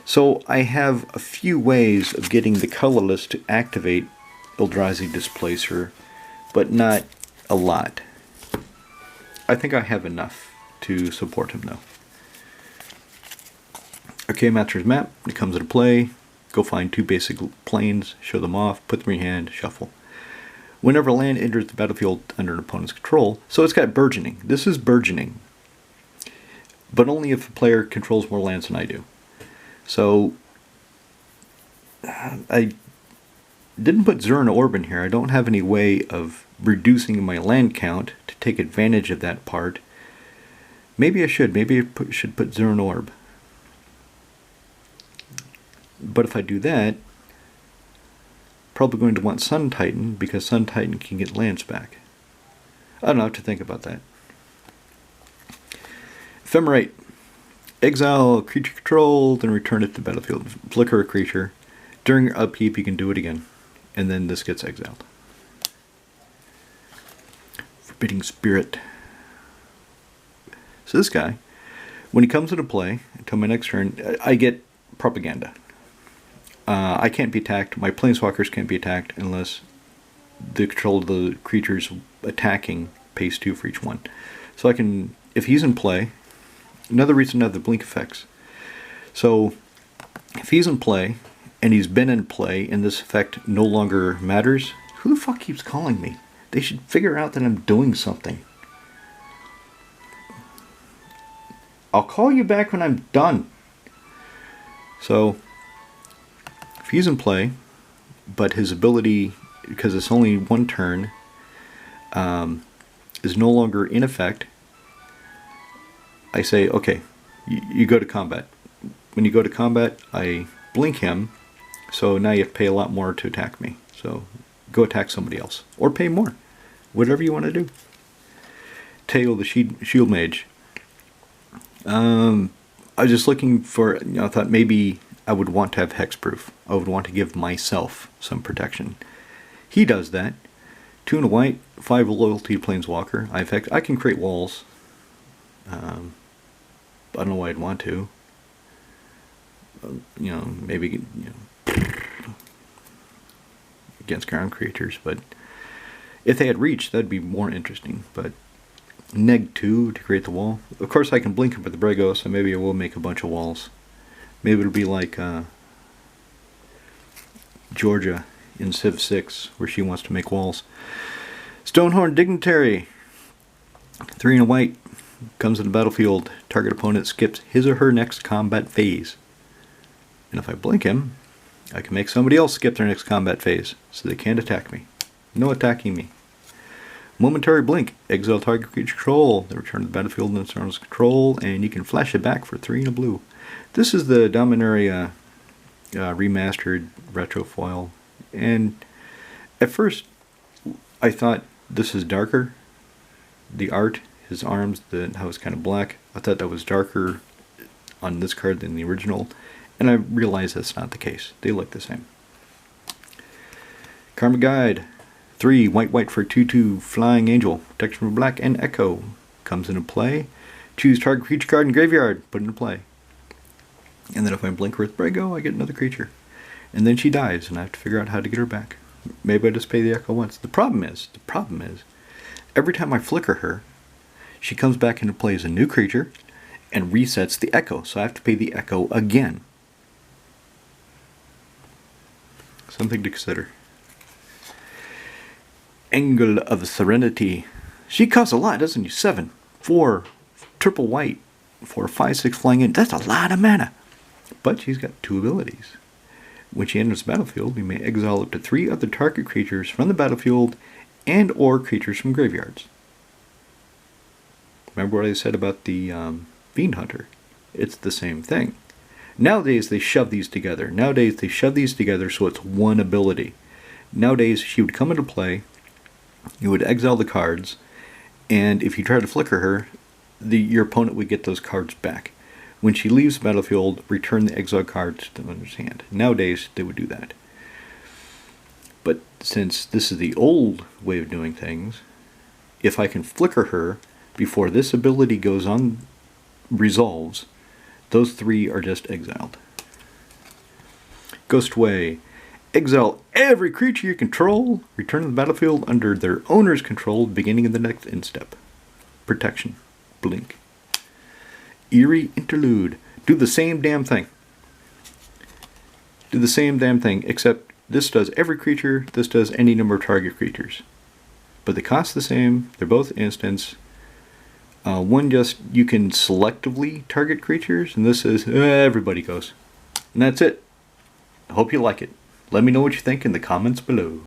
So I have a few ways of getting the colorless to activate Eldrazi Displacer, but not a lot. I think I have enough to support him though. Okay, Master's Map. It comes into play. Go find 2 basic planes, show them off, put them in your hand, shuffle. Whenever land enters the battlefield under an opponent's control, so it's got Burgeoning. This is Burgeoning, but only if the player controls more lands than I do. So I didn't put Zerna Orb in here. I don't have any way of reducing my land count to take advantage of that part. Maybe I should. Maybe I should put Zerna Orb. But if I do that, probably going to want Sun Titan, because Sun Titan can get lands back. I don't know, I have to think about that. Ephemerate. Exile a creature controlled and return it to the battlefield. Flicker a creature. During your upkeep, you can do it again. And then this gets exiled. Spitting Spirit. So this guy, when he comes into play, until my next turn, I get Propaganda. I can't be attacked. My planeswalkers can't be attacked unless the control of the creatures attacking pays 2 for each one. So I can, if he's in play, another reason to have the blink effects. So if he's in play, and he's been in play, and this effect no longer matters, who the fuck keeps calling me? They should figure out that I'm doing something. I'll call you back when I'm done. So, if he's in play, but his ability, because it's only one turn, is no longer in effect, I say, okay, you go to combat. When you go to combat, I blink him, so now you have to pay a lot more to attack me. So, go attack somebody else. Or pay more. Whatever you want to do. Teo, the shield mage. I was just looking for, I thought maybe I would want to have hexproof. I would want to give myself some protection. He does that. 2 and a white, 5 loyalty planeswalker. I can create walls. I don't know why I'd want to. Maybe against ground creatures, but if they had reach, that'd be more interesting. But neg 2 to create the wall. Of course, I can blink him with the Brago, so maybe I will make a bunch of walls. Maybe it'll be like Georgia in Civ 6, where she wants to make walls. Stonehorn Dignitary. 3 and a white. Comes to the battlefield. Target opponent skips his or her next combat phase. And if I blink him, I can make somebody else skip their next combat phase, so they can't attack me. No attacking me. Momentary blink. Exile target creature control. They return to the battlefield and it's under control, and you can flash it back for 3 and a blue. This is the Dominaria remastered retro foil, and at first I thought this is darker. The art, his arms, how it's kind of black. I thought that was darker on this card than the original, and I realized that's not the case. They look the same. Karma Guide. 3 white for 2/2 Flying Angel. Protection from black and Echo. Comes into play. Choose target creature card in graveyard. Put it into play. And then if I blink her with Brago, I get another creature. And then she dies, and I have to figure out how to get her back. Maybe I just pay the Echo once. The problem is, every time I flicker her, she comes back into play as a new creature and resets the Echo. So I have to pay the Echo again. Something to consider. Angle of Serenity. She costs a lot, doesn't she? 7, 4, triple white, for 5/6 flying in. That's a lot of mana. But she's got 2 abilities. When she enters the battlefield, we may exile up to 3 other target creatures from the battlefield and or creatures from graveyards. Remember what I said about the Fiend Hunter? It's the same thing. Nowadays they shove these together. So it's one ability. Nowadays she would come into play, you would exile the cards, and if you try to flicker her, your opponent would get those cards back. When she leaves the battlefield, return the exiled cards to the owner's hand. Nowadays, they would do that. But since this is the old way of doing things, if I can flicker her before this ability goes on, resolves, those 3 are just exiled. Ghostway. Exile every creature you control. Return to the battlefield under their owner's control, beginning of the next end step. Protection. Blink. Eerie Interlude. Do the same damn thing. Except this does every creature, this does any number of target creatures. But they cost the same, they're both instants. One just, you can selectively target creatures, and this is, everybody goes. And that's it. I hope you like it. Let me know what you think in the comments below.